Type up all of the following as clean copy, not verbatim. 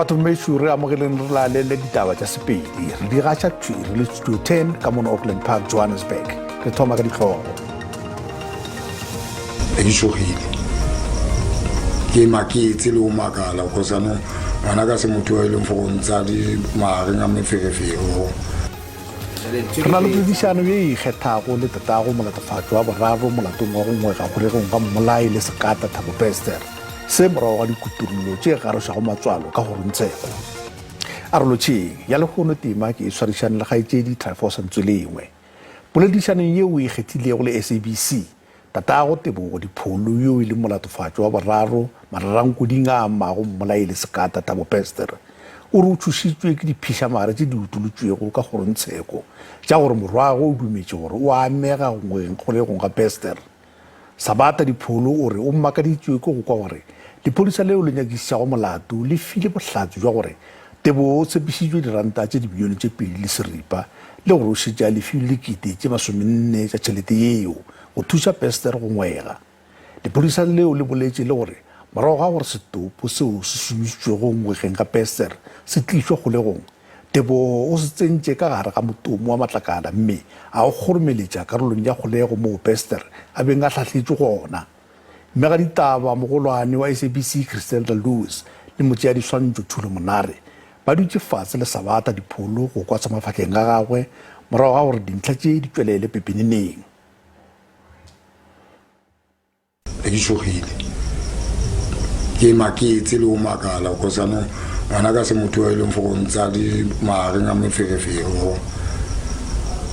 batho meshu re amogeleng re la le ditaba tša Sepedi re di gaša re le Studio 10 ka mona Auckland Park, Johannesburg. Re thoma ka ditlhogo. Ke shogile ke maketse le o makala go sana ngwana ka se motho wa ile mfo go ntsa di maareng a meferefero. Re na le poledišano ye e ikgethago le tatago molatofatšo wa boraro molatong wa go ngwega gore go nka mmolai le sekata Thabo Pester se morago ga dikuturullo tše garošago matswalo ka go rontshego arolotšheng ya legono tema ke e swarišane le gaetšedi Triforce Ntswelengwe poledišanong yeo e ikgethilego le SABC tatago Tebogo Dipholo yo e le molatofatšo wa boraro mararankuding a amago mmolai le sekata Thabo Pester o re o thušitšwe ke diphišamare tše di utolotšwego ka kgorontsheko tša gore morwago o dumetše gore o amega gongweng kgolegong ga Pester. Sabata Dipholo o re o mmakaditšwe ke go kwa gore lephodisa leo le nyakišago molato le file bohlatse jwa gore Tebogo o tshepišitšwe diranta tše dibilione tše 2 le seripa le gore o šetše a lefile lekete tše 40 tša tšhelete yeo go thuša Pester go ngwega. Lephodisa leo le boletše le gore morago ga gore setopo seo se šomišitšwego ngwegeng ga Pester se tlišwe kgolegong Tebogo o se tsentše ka gare ga motomo wa matlakala mme a o kgoromeletša karolong ya kgolego moo Pester a beng a hlahletšwe gona. Mme ga ditaba mogolwane wa SABC Christelda Lewis le motšea diswantšo Thulo Monare ba dutše fatshe le Sabata Dipholo go kwatsa mafatleng a gagwe morago ga gore dintlha tše di tšwelele pepeneneng. Ke shogile ke maketse le o makala go sana ngwana ka se motho wa ile mfo go ntsa di maareng a meferefero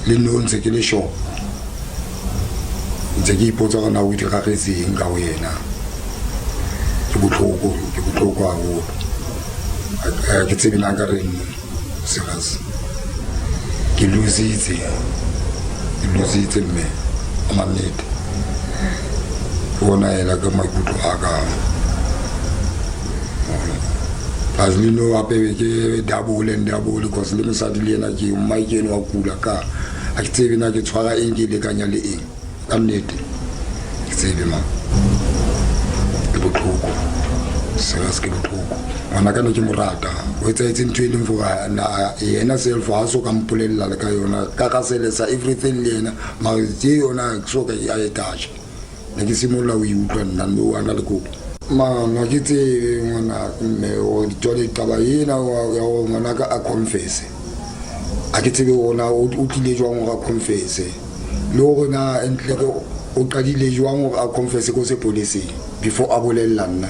le nontse ke le shop ntse ke ipotsa gona o itiragetseng ka go yena ke botlhoko a go ke tsebina ka reng serious ke lositse mme a mannete bona ela ka maikutlo a ka Azlino apewe ke double because le mosadi le ena ke maikeno wa kula ka a ke tsebe na ke tshwara eng ke le kanya le eng ka nnete ke tsebe ma ke botlhoko serious ke botlhoko ngwana ka no ke morata o etsa etse ntho e leng fora na yena self a so ka mpolella le ka yona ka ka selesa everything le yena ma tse yona so ka a etache ne ke simolla o iutlwa nna no ana le go Mama ke tse ngwana mme o ditole taba yena ya ngwana ka a confess a ke tsebe ona o tlile jwang go confess le gona entle o qadile jwang go a confess go se police before a bolella nna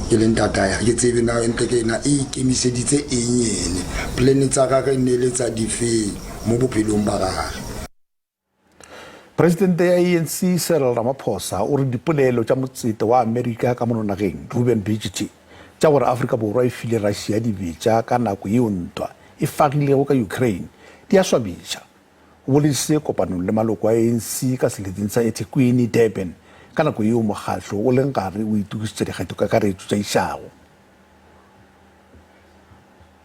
ke le ntata ya ke tsebe na entle ke na e kemiseditse enyene plan tsa gagwe ne le tsa dife mo bophelong ba gagwe. Presidente ya ANC Cyril Ramaphosa o re dipolelo tša motsete wa Amerika ka mononageng Ruben Bridget tša gore Afrika Borwa e file Russia dibetša ka nako yeo ntwa e fagilego ka Ukraine di a swabiša o boleditše kopanong le maloko a ANC ka seleteng sa eThekwini Durban ka nako yeo mokgatlo o leng gare o itukišitša dikgetho ka karetšo tša išago.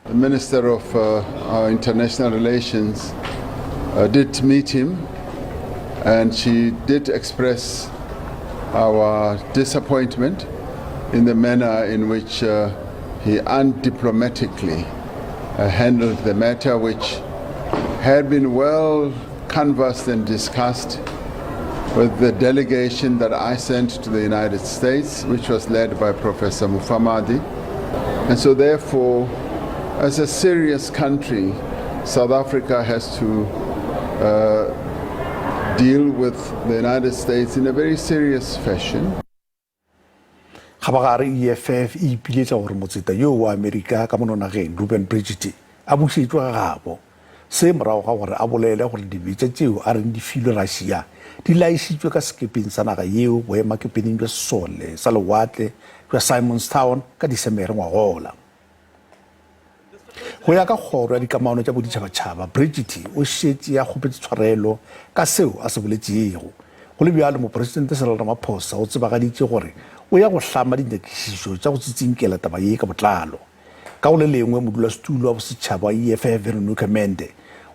The Minister of our International Relations did meet him. And she did express our disappointment in the manner in which he undiplomatically handled the matter, which had been well canvassed and discussed with the delegation that I sent to the United States, which was led by Professor Mufamadi. And so therefore, as a serious country, South Africa has to deal with the United States in a very serious fashion. Khabagare EFF e ipiletša gore motseta yo wa Amerika ka mononageng Ruben Bridget a bušetšwe gagabo se morago ga gore a bolele gore dibetša tšeo a reng di filwe Russia di laišitšwe ka sekepeng sa naga yeo boemakepeneng bja sesole sa lewatle bja Simonstown ka Disemere ngwagola. Go ya ka kgoro ya dikamano tša boditšhabatšhaba Bridget o šetše ya kgopetse tshwarelo ka seo a se boletšego go le bjalo mopresidente Cyril Ramaphosa o tsebagaditše gore o ya go hlama dinyakišišo tša go tsetsinkela taba ye ka botlalo ka go le lengwe modulasetulo wa bosetšhaba wa EFF Veronica Mende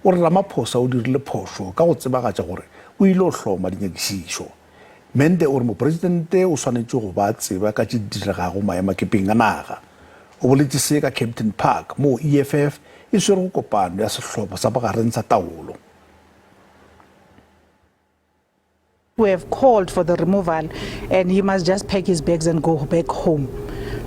o re Ramaphosa o dirile phošo ka go tsebagatša gore o ile o hloma dinyakišišo. Mende o re mopresidente o swanetše go ba tseba ka tše diregago maemakepeng a naga o boletse se ka Captain Park mo EFF e swere go kopano ya sehlopha sa bogareng sa taolo. We have called for the removal and he must just pack his bags and go back home.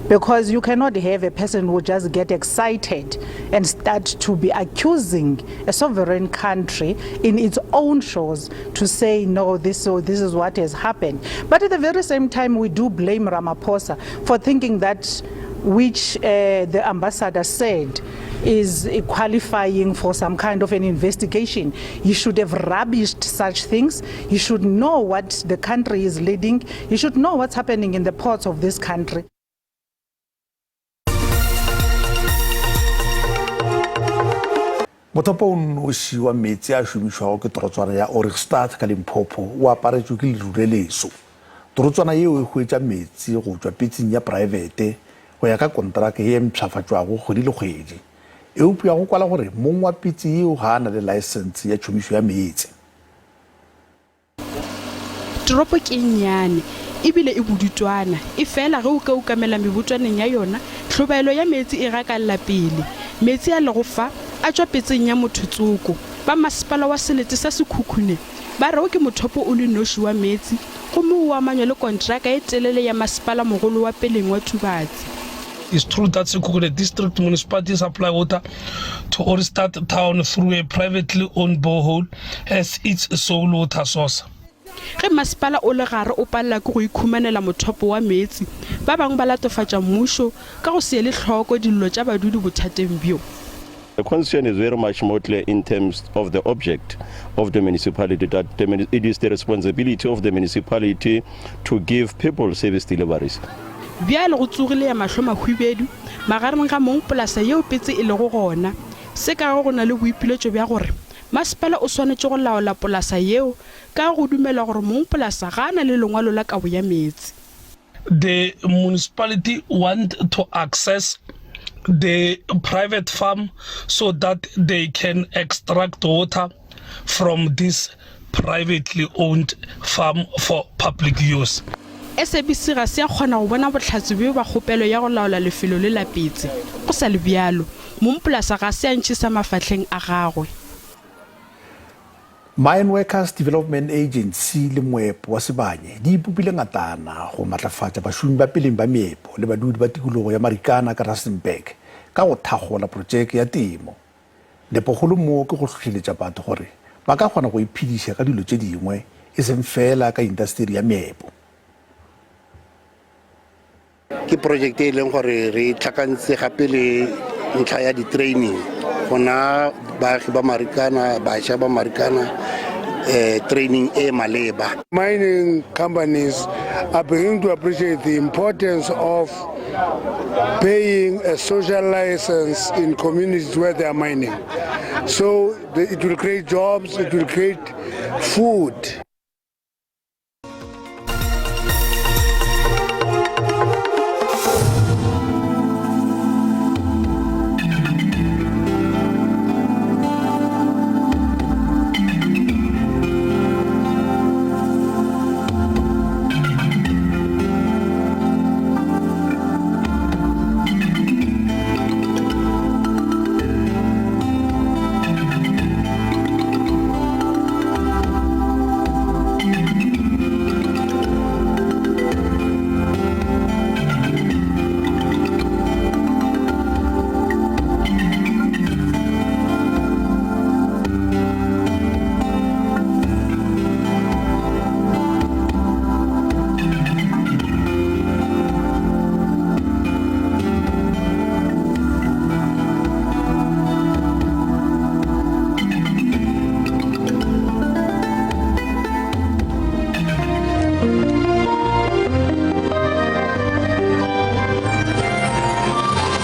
Because you cannot have a person who just get excited and start to be accusing a sovereign country in its own shores to say, no, this is what has happened. But at the very same time, we do blame Ramaphosa for thinking that which the ambassador said is qualifying for some kind of an investigation. He should have rubbished such things. He should know what the country is leading. He should know what's happening in the ports of this country. Mothopo o noši wa metsi a šomišwago ke torotswana ya Origstad ka Limpopo o aparetšwe ke leru le leso. Torotswana yeo e hwetša metsi go tšwa pitseng ya private go ya ka kontraka ye mpšhafatšwago kgwedi le kgwedi. E upša go kwala gore mong wa pitsi yeo ga a na le license ya tšhomišo ya metsi. Toropo ke nnyane ebile e bodutwana e fela ge o ka ukamela mebotwaneng ya yona tlhobaelo ya metsi e gakalla pele. Metsi a lego fa a tšwa petseng ya mothotsoko ba masepala wa seletse sa sekhukhune ba re ke mothopo o le noši wa metsi go mo o amanywa le kontraka e telele ya masepala mogolo wa peleng wa Tubatsi. It's true that Sekhukhune district municipality supply water to Origstad town through a privately owned borehole as its sole water source. Ge masepala o le gare o palla ke go ikhumanela mothopo wa metsi ba bang ba latofatša mmušo ka go se le hloko dillo tša badudi bothateng bio. The concern is very much more clear in terms of the object of the municipality, that it is the responsibility of the municipality to give people service deliveries. Bjale go tsogile ya mahlo mahwibedu magareng ga mong polasa yeo petse e le go gona se ka go na le boipiletšo bja gore masepala o swanetše go laola polasa yeo ka go dumela gore mong polasa ga na le lengwalo la kabo ya metsi. The municipality want to access the private farm so that they can extract water from this privately owned farm for public use. SABC ga se a kgona go bona botlhatsi bjo ba kgopelo ya go laola lefelo le lapetse go sa le bjalo mong polasa ga se a ntšhisa mafatlheng a gagwe. Mine Workers Development Agency le moepo wa Sebanye di ipopile ngatana go matlafatša bašomi ba peleng ba meepo le badudi ba tikologo ya Marikana ka Rustenburg ka go thagola projeke ya temo. Lepogolo mo ke go tlhotlheletša batho gore ba ka kgona go iphediša ka dilo tše dingwe e seng fela ka industry ya meepo. Ke projeke e leng gore re tlhakantse gape le ntlha ya di-training gona baagi ba Marikana bašwa ba Marikana training e maleba. Mining companies are beginning to appreciate the importance of paying a social license in communities where they are mining. So it will create jobs, it will create food